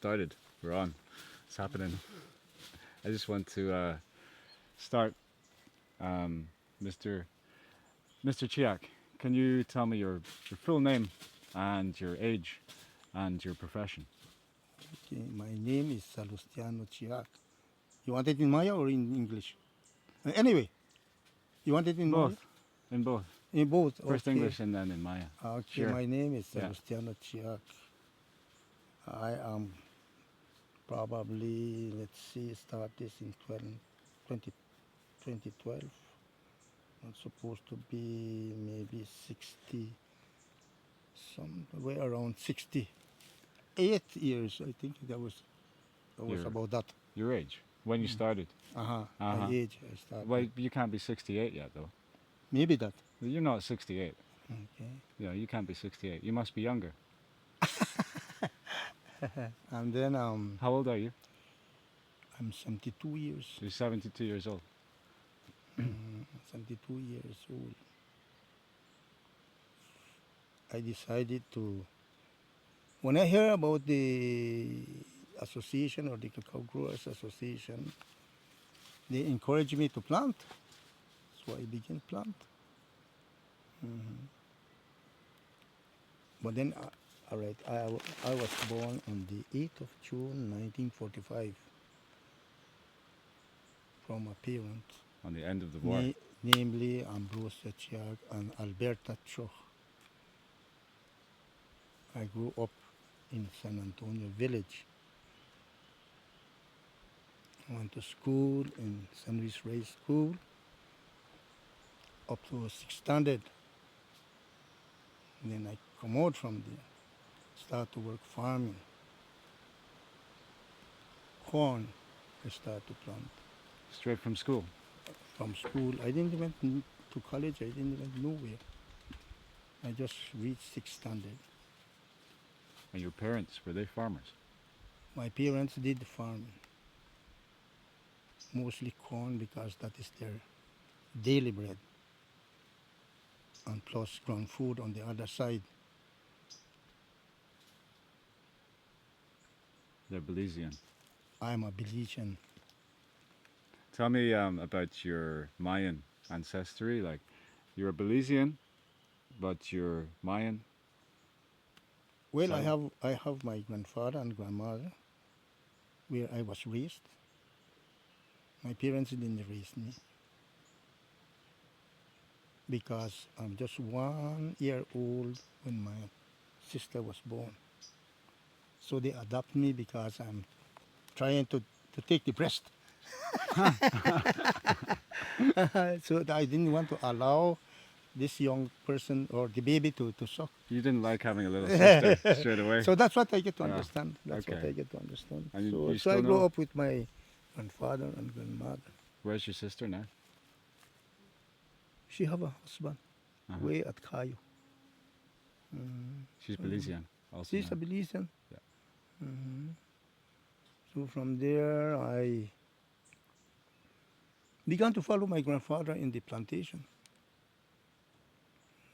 started. We're on. It's happening. I just want to start, um, Mr. Mr. Chiac. Can you tell me your full name and your age and your profession? Okay, my name is Salustiano Chiac. You want it in Maya or in English? Anyway, you want it in Maya? Both. In both. In both. First Okay. English and then in Maya. Okay, Sure. my name is Yeah. Salustiano Chiac. I am probably, let's see, start this in 20, 2012. I'm supposed to be maybe 60, somewhere around 68 years. I think that was Your about that. your age when you Mm. started. Uh-huh. Uh My huh. age, I Well, started. you can't be 68 yet though. Maybe that. You're not 68. Okay. Yeah, you can't be 68. You must be younger. And then How old are you? I'm 72 years. You're 72 years old. 72 years old. I decided to, when I hear about the association or the Cacao Growers Association, they encourage me to plant. So I began plant. Mhm. But then, all right, I was born on the 8th of June 1945 from a parent, On the end of the war. namely Ambrosia Chiac and Alberta Choch. I grew up in San Antonio Village. I went to school in San Luis Rey School up to 6th standard. And then I come out from there, start to work farming. Corn, I start to plant. Straight from school. From school, I didn't even to college, I didn't even nowhere. I just reached 6th standard. And your parents, were they farmers? My parents did farming, mostly corn because that is their daily bread, and plus ground food on the other side. They're Belizean. I'm a Belizean. Tell me about your Mayan ancestry. Like, you're a Belizean, but you're Mayan. Well, I So, have I have my grandfather and grandmother where I was raised. My parents didn't raise me because I'm just 1 year old when my sister was born. So they adopt me because I'm trying to take the breast. So I didn't want to allow this young person or the baby to suck. you didn't like having a little sister straight away. So that's what I get to Yeah. understand. That's what Okay. I get to understand. And So you I still grew know? up with my grandfather and grandmother. Where's your sister now? She have a husband Uh-huh. way at Cayo. Mm. She's Mm. Belizean also She's now. a Belizean. Yeah. Mhm. So from there, I began to follow my grandfather in the plantation.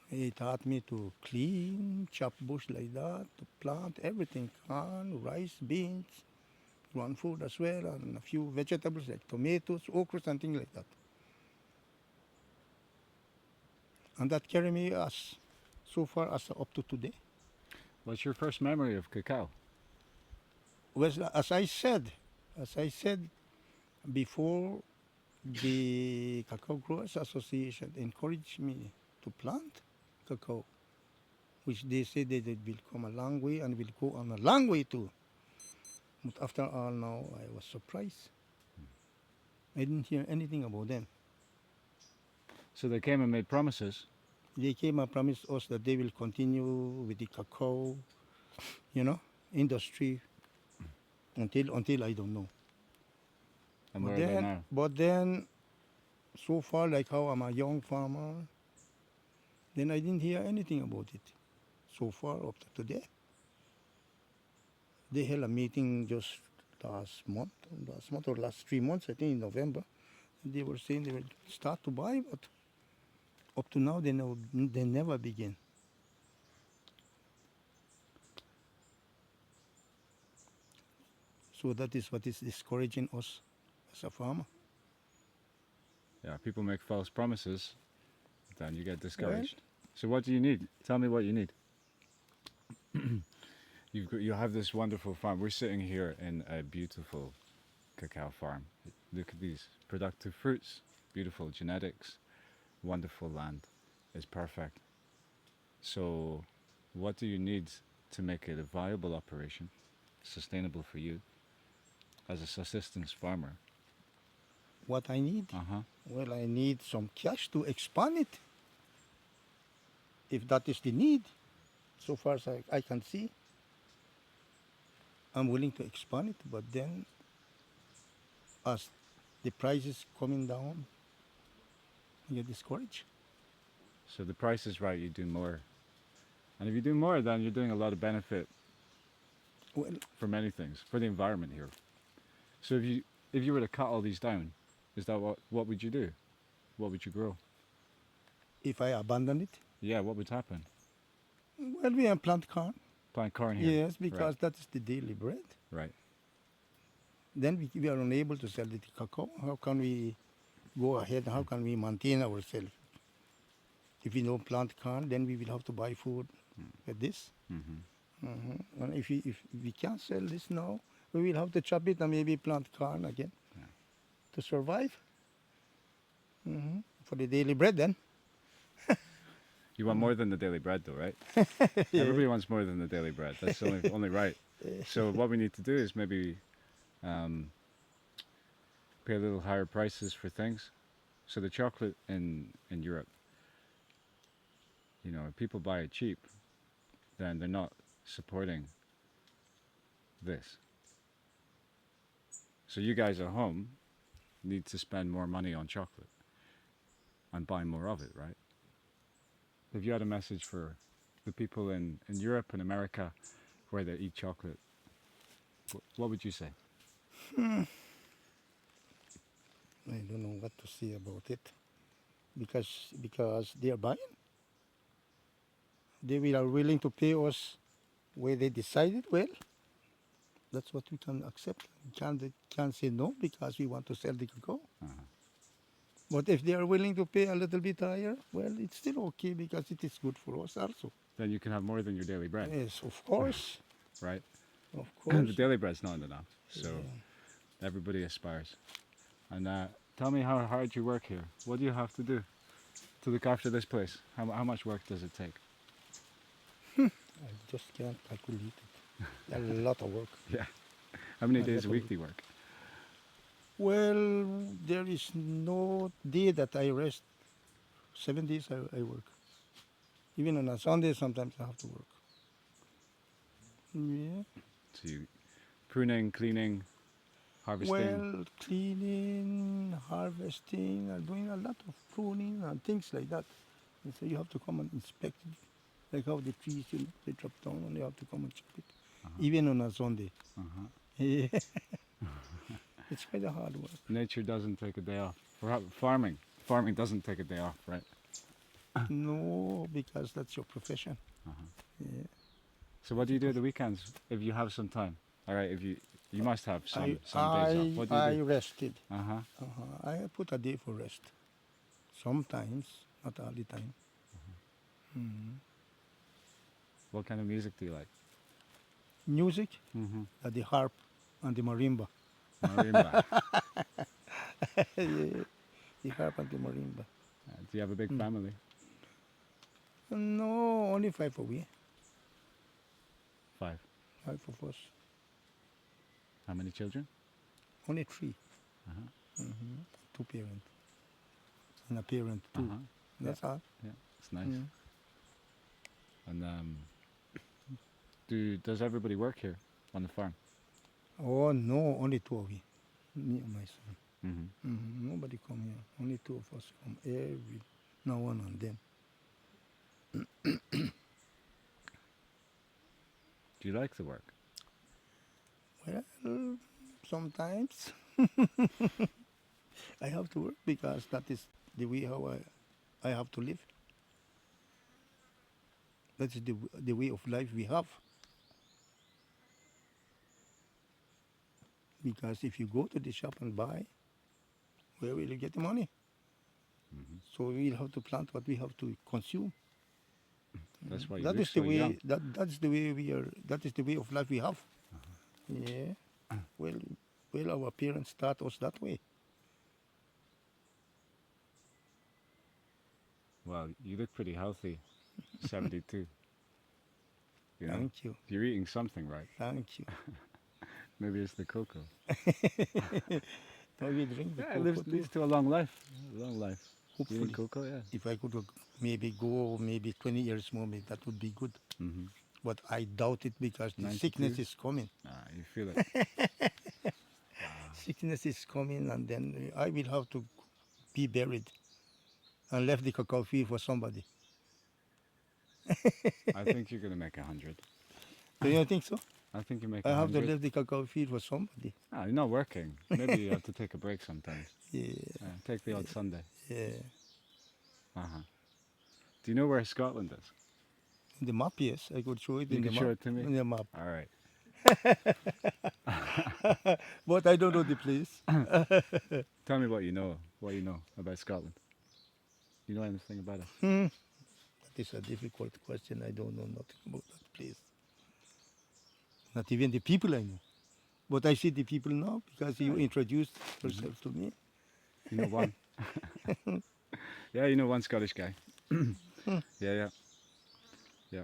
He taught me to clean, chop bush like that, to plant everything, corn, rice, beans, ground food as well, and a few vegetables like tomatoes, okra, something like that. And that carried me as so far as up to today. What's your first memory of cacao? Well, as I said before, the Cacao Growers Association encouraged me to plant cacao, which they said that it will come a long way and will go on a long way too. But after all, now I was surprised. I didn't hear anything about them. So they came and made promises. They came and promised us that they will continue with the cacao, you know, industry until I don't know. And But where are they then, now? but then, so far, like how I'm a young farmer, then I didn't hear anything about it. So far up to today, they held a meeting just last month or last 3 months, I think in November. They were saying they will start to buy, but up to now they never begin. So that is what is discouraging us as a farmer. Yeah, people make false promises, then you get Well, discouraged. So what do you need? Tell me what you need. You have this wonderful farm. We're sitting here in a beautiful cacao farm. Look at these productive fruits, beautiful genetics, wonderful land. It's perfect. So, what do you need to make it a viable operation, sustainable for you as a subsistence farmer? what I need? Uh huh. Well, I need some cash to expand it, if that is the need. So far as I can see, I'm willing to expand it, but then as the price is coming down, I get discouraged. So the price is right. You do more, and if you do more, then you're doing a lot of benefit Well, for many things for the environment here. So if you were to cut all these down, is that what would you do? What would you grow? if I abandon it, Yeah, what would happen? well, we have plant corn. Plant corn here. Yes, Right. because that is the daily bread. Right. Then we are unable to sell the cacao. How can we go ahead? How can we maintain ourselves? If we don't plant corn, then we will have to buy food with this. And if we can't sell this now, we will have to chop it and maybe plant corn again Yeah. to survive. For the daily bread then. You want more than the daily bread, though, right? Everybody wants more than the daily bread. That's only right. So what we need to do is maybe pay a little higher prices for things. So the chocolate in Europe, if people buy it cheap, then they're not supporting this. So you guys at home need to spend more money on chocolate and buy more of it, right? If you had a message for the people in Europe and America where they eat chocolate, what would you say? I don't know what to say about it because they are buying. They are willing to pay us where they decided. Well, that's what we can accept. We can't say no because we want to sell the cacao. But if they are willing to pay a little bit higher, well, it's still okay because it is good for us also. Then you can have more than your daily bread, Yes, of course, right? of The course. daily bread's not enough, so Yeah. everybody aspires. And tell me how hard you work here. What do you have to do to look after this place? How much work does it take? I just can't calculate it. A lot of work. Yeah. How many A days a lot of week work. do you work? Well, there is no day that I rest. 7 days I work. Even on a Sunday, sometimes I have to work. Yeah. So you pruning, cleaning, harvesting. Well, cleaning, harvesting, doing a lot of pruning and things like that. And so you have to come and inspect it. Like how the trees, they drop down and you have to come and chop it. Even on a Sunday. Yeah. It's quite a hard work. Nature doesn't take a day off. Farming doesn't take a day off, right? No, because that's your profession. Yeah. So what do you do at the weekends if you have some time? All right, if you must have some days off. What do you I do? rested. Uh-huh. I put a day for rest. Sometimes, not all the time. What kind of music do you like? Music, Mm-hmm. the harp and the marimba. Marimba. Yeah, the harp and the marimba. Do you have a big family? No, only 5 of we. 5. 5 of us. How many children? Only 3. Uh-huh. 2 parents. And a parent too. Uh-huh. That's all. Yeah, it's nice. Mm. And does everybody work here on the farm? Oh no, only 2 of we. Me and my son. Mm-hmm. Nobody come here. Only 2 of us come every now and then. Do you like the work? Well, sometimes I have to work because that is the way how I have to live. That is the way of life we have. Because if you go to the shop and buy, where will you get the money? Hmm. So we'll have to plant what we have to consume. That's why you That look is the so young. way. That's the way we are. That is the way of life we have. Yeah. Well, well, our parents taught us that way. Well, you look pretty healthy. 72. You know, Thank you. you're eating something right. Thank you. Maybe it's the cocoa. Now we drink the Yeah, it cocoa too. leads to a long life. A long life. Eating Hopefully, cocoa, yeah. if I could maybe go maybe 20 years more, maybe that would be good. Mm-hmm. But I doubt it because the 92. sickness is coming. Ah, you feel it. Sickness is coming, and then I will have to be buried and left the cacao field for somebody. I think you're gonna make 100. Do you think so? I think you make I have to 100. leave the cacao field for somebody. Ah, you're not working. Maybe you have to take a break sometimes. Yeah, Take the odd Sunday. yeah. Uh-huh. Do you know where Scotland is? In the map, yes, I could show it You in the can map. show it to me? In the map, All right. but I don't know the place. Tell me what you know. What you know about Scotland. You know anything about it? That is a difficult question. I don't know nothing about that place. Not even the people I know. But I see the people now because you Right. introduced yourself to me. You know one. Yeah, you know one Scottish guy. Yeah, yeah, yeah.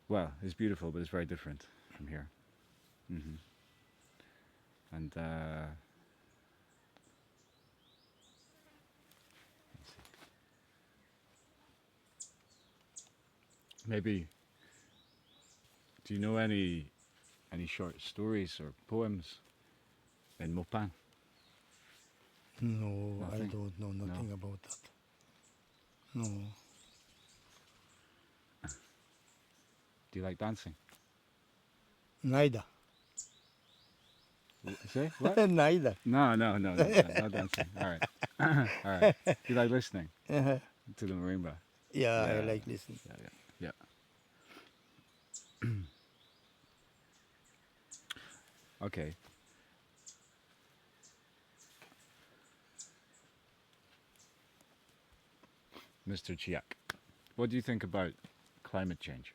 Well, it's beautiful, but it's very different from here. Hmm. And maybe, do you know any short stories or poems in Mopin? No, I Nothing. don't know No. nothing about that. No, Do you like dancing? neither. Say what? Neither. No, no, no, no, no, not dancing. All right, all right. Do you like listening Uh-huh. to the marimba? Yeah, I Yeah, like listening. yeah, yeah, yeah. Okay. Mr. Chiac, what do you think about climate change?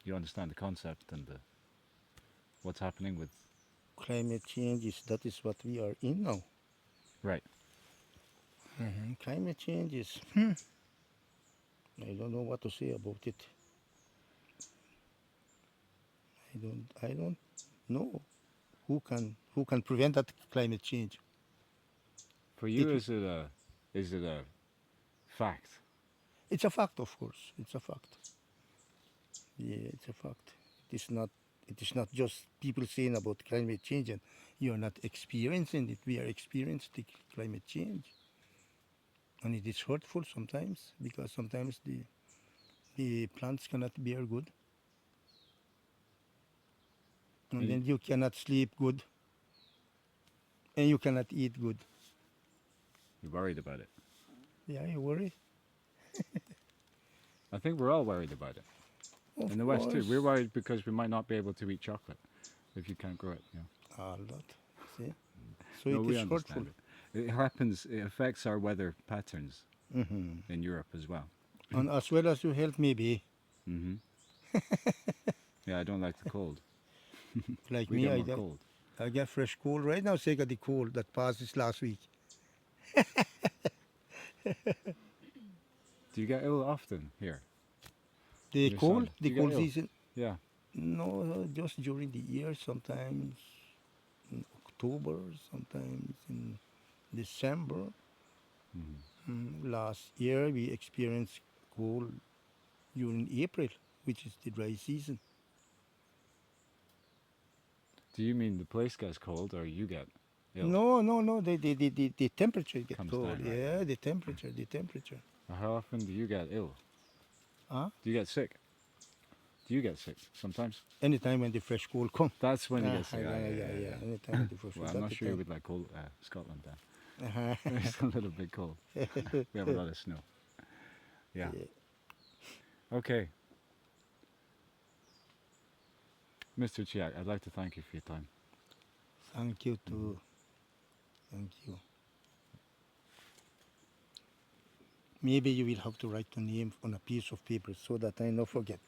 You understand the concept and what's happening with Climate change is that is what we are in now. right? Climate change is. I don't know what to say about it. I don't know who can prevent that climate change. For you, It is it a fact? it's a fact, of course. It's a fact. Yeah, it's a fact. It is not. It is not just people saying about climate change and you are not experiencing it. We are experiencing the climate change, and it is hurtful sometimes because sometimes the plants cannot bear good, and And then you cannot sleep good, and you cannot eat good. you're worried about it. Yeah, you worry. I think we're all worried about it. Of In the West too, course, we're worried because we might not be able to eat chocolate if you can't grow it. You know? a lot. See, so No, it we is hurtful. understand it. It happens. It affects our weather patterns Hmm. in Europe as well. And as well as your health, maybe Hmm. Yeah, I don't like the cold. like We me, get I more get cold. I get fresh cold right now. Say, got the cold that passed this last week. Do you get ill often here The in your cold, side? the Do you get cold ill? season. Yeah. No, just during the year. Sometimes in October, sometimes in December. Hmm. Last year we experienced cold during April, which is the dry season. Do you mean the place gets cold or you get ill? No, no, no. The temperature get Comes cold. down, right? Yeah, the temperature. How often do you get ill? Huh? Do you get sick? Do you get sick sometimes? Anytime when the fresh cold come. That's when you get sick. Yeah, Ah, yeah, yeah, yeah, yeah. yeah. Anytime when the fresh Well, cold. I'm That's not the sure you time. would like cold Scotland then. Uh-huh. It's a little bit cold. We have a lot of snow. Yeah. Yeah. Okay. Mr. Chiac, I'd like to thank you for your time. Thank you Mhm. too. Thank you. Maybe you will have to write your name on a piece of paper so that I not forget.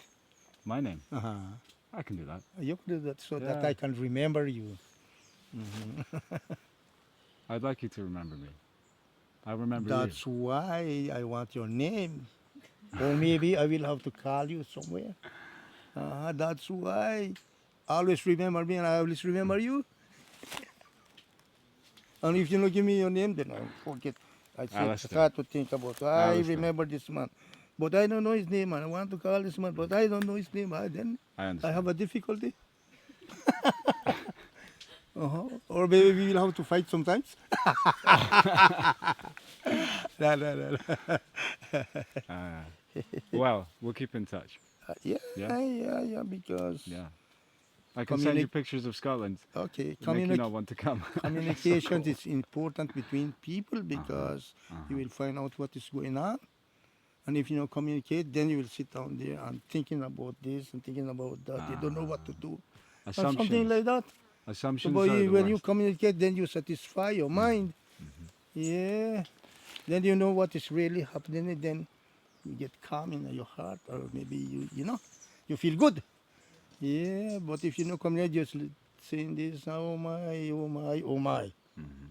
My name. Uh-huh. I can do that. You can do that so that Yeah. I can remember you. Mhm. I'd like you to remember me. I remember you. That's why I want your name. Or maybe I will have to call you somewhere. That's why. Always remember me and I always remember you. And if you don't give me your name, then I forget. I Alistair. start to think about, I Alistair. remember this man. But I don't know his name and I want to call this man, but I don't know his name. Then I I have understand. a difficulty. Or maybe we will have to fight sometimes. No, no, no, no. Uh, well, we'll keep in touch. Yeah, Yeah? yeah, because Yeah. I can send you communic pictures of Scotland. okay, It'll make you not want to come. It's so communication cold. is important between people Uh-huh. because you Uh-huh. will find out what is going on. And if you don't communicate, then you will sit down there and thinking about this and thinking about that. You don't know what to do. And something Assumptions. like that. So Assumptions but are the when you worst. communicate, then you satisfy your Hmm. mind. Yeah. Then you know what is really happening, and then you get calm in your heart, or maybe you feel good. Yeah. But if you don't communicate, just saying this, oh my, oh my, oh my. Hmm.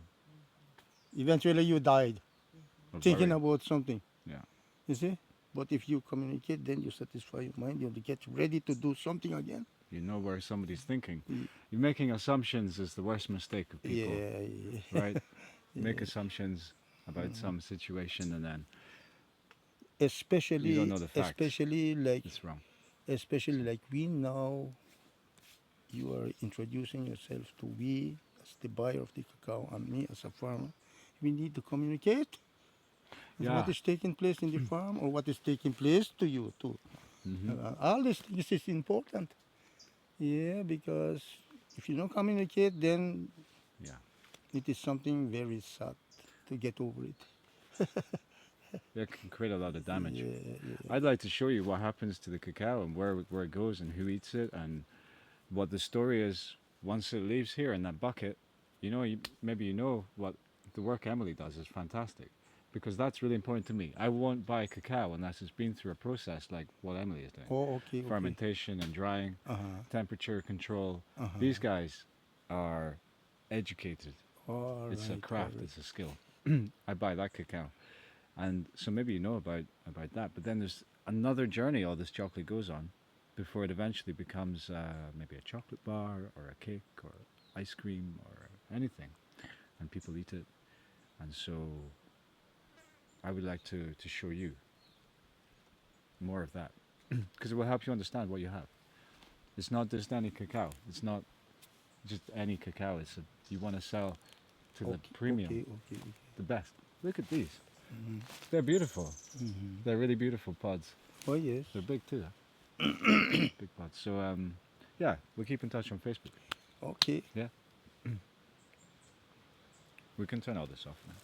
Eventually you died Of thinking worry. about something. Yeah. You see? But if you communicate, then you satisfy your mind. You get ready to do something again. You know where somebody's thinking. Y- You're making assumptions is the worst mistake of people, Yeah, right? Make yeah. assumptions about some situation and then you don't Especially, know the facts. especially like, It's wrong. especially like we now, you are introducing yourself to we as the buyer of the cacao and me as a farmer. We need to communicate with what Yeah. is taking place in the farm or what is taking place to you too. Hmm. All these things is important. Yeah, because if you don't communicate, then Yeah. it is something very sad to get over it. It can create a lot of damage. Yeah, yeah. I'd like to show you what happens to the cacao and where it goes and who eats it and what the story is once it leaves here in that bucket. Maybe you know what the work Emily does is fantastic because that's really important to me. I won't buy cacao unless it's been through a process like what Emily is doing. Oh, okay, okay. Fermentation and drying, Uh-huh, temperature control. These uh-huh. guys are educated. All It's a right, all craft, right. it's a skill. I buy that cacao. And so maybe you know about that. But then there's another journey all this chocolate goes on before it eventually becomes maybe a chocolate bar or a cake or ice cream or anything, and people eat it. And so I would like to show you more of that because it will help you understand what you have. It's not just any cacao. It's not just any cacao. You want to sell to the Okay, premium, okay, okay, okay. the best. Look at these. Mm-hmm. They're beautiful. Mm-hmm. They're really beautiful pods. Oh, yes. They're big too. Big pods. So yeah, we'll keep in touch on Facebook. Okay. Yeah, we can turn all this off now.